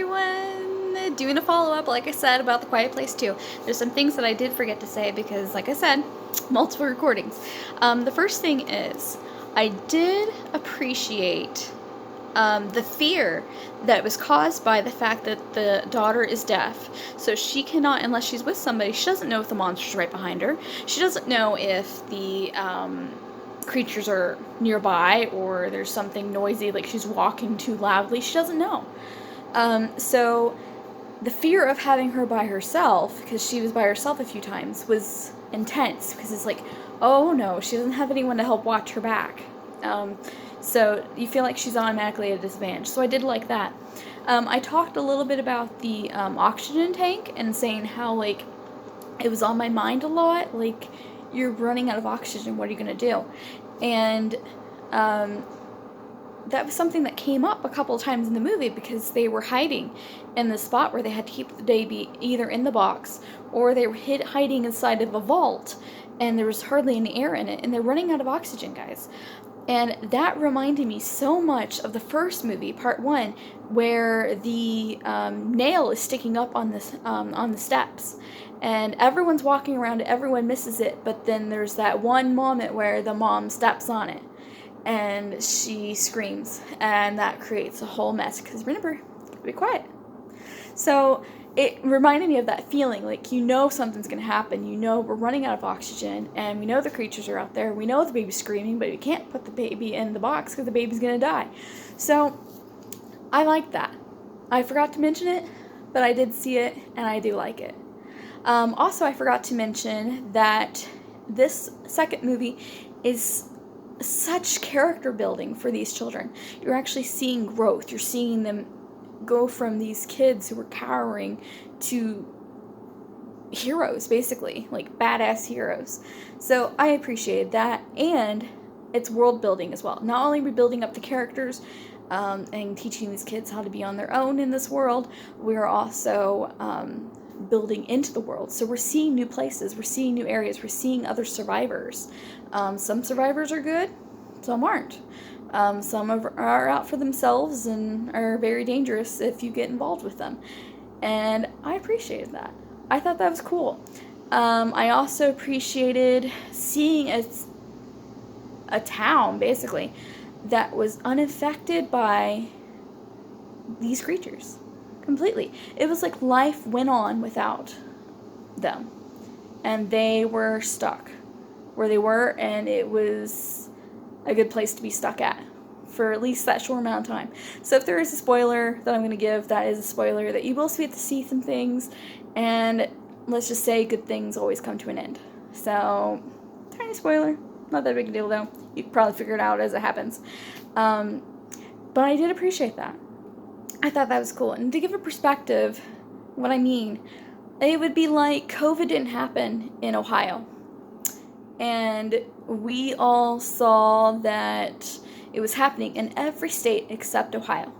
everyone. Doing a follow-up, like I said, about The Quiet Place 2. There's some things that I did forget to say because, like I said, multiple recordings. The first thing is, I did appreciate the fear that was caused by the fact that the daughter is deaf. So she cannot, unless she's with somebody, she doesn't know if the monster's right behind her. She doesn't know if the creatures are nearby or there's something noisy, like she's walking too loudly. She doesn't know. So the fear of having her by herself, because she was by herself a few times, was intense, because it's like, oh no, she doesn't have anyone to help watch her back. So you feel like she's automatically at a disadvantage. So I did like that. I talked a little bit about the oxygen tank and saying how, like, it was on my mind a lot. Like, you're running out of oxygen, what are you going to do? And that was something that came up a couple of times in the movie because they were hiding in the spot where they had to keep the baby either in the box or they were hiding inside of a vault and there was hardly any air in it and they're running out of oxygen, guys. And that reminded me so much of the first movie, part 1, where the nail is sticking up on the steps. And everyone's walking around, everyone misses it, but then there's that one moment where the mom steps on it. And she screams, and that creates a whole mess, because remember, be quiet. So it reminded me of that feeling, like, you know something's going to happen, you know we're running out of oxygen, and we know the creatures are out there, we know the baby's screaming, but we can't put the baby in the box because the baby's going to die. So I like that. I forgot to mention it, but I did see it, and I do like it. Also, I forgot to mention that this second movie is such character building for these children. You're actually seeing growth. You're seeing them go from these kids who were cowering to heroes, basically, like badass heroes. So I appreciated that, and it's world building as well. Not only are we building up the characters and teaching these kids how to be on their own in this world, we're also building into the world. So we're seeing new places, we're seeing new areas, we're seeing other survivors. Some survivors are good, some aren't. Some are out for themselves and are very dangerous if you get involved with them. And I appreciated that. I thought that was cool. I also appreciated seeing a town, basically, that was unaffected by these creatures. Completely. It was like life went on without them. And they were stuck where they were, and it was a good place to be stuck at for at least that short amount of time. So if there is a spoiler that I'm going to give, that is a spoiler that you will get to see some things, and let's just say good things always come to an end. So, tiny spoiler. Not that big a deal, though. You can probably figure it out as it happens. But I did appreciate that. I thought that was cool. And to give a perspective, what I mean, it would be like COVID didn't happen in Ohio. And we all saw that it was happening in every state except Ohio.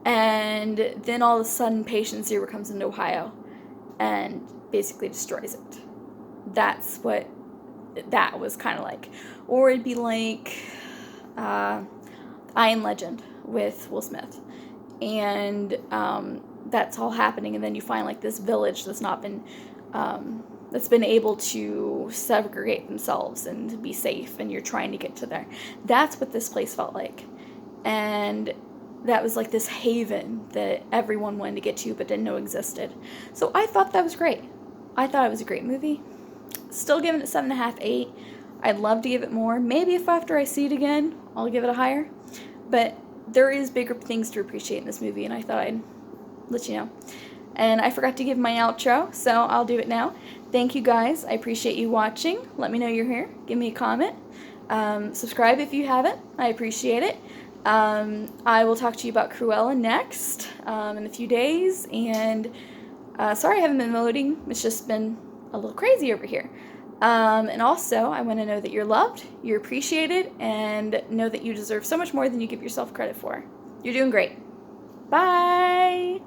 And then all of a sudden, patient zero comes into Ohio and basically destroys it. That's what that was kind of like. Or it'd be like I Am Legend with Will Smith. And that's all happening. And then you find like this village that's not been... that's been able to segregate themselves and to be safe, and you're trying to get to there. That's what this place felt like. And that was like this haven that everyone wanted to get to but didn't know existed. So I thought that was great. I thought it was a great movie. Still giving it 7.5, 8. I'd love to give it more. Maybe if after I see it again, I'll give it a higher. But there is bigger things to appreciate in this movie, and I thought I'd let you know. And I forgot to give my outro, so I'll do it now. Thank you guys. I appreciate you watching. Let me know you're here. Give me a comment. Subscribe if you haven't. I appreciate it. I will talk to you about Cruella next in a few days. And sorry I haven't been loading. It's just been a little crazy over here. And also, I want to know that you're loved, you're appreciated, and know that you deserve so much more than you give yourself credit for. You're doing great. Bye!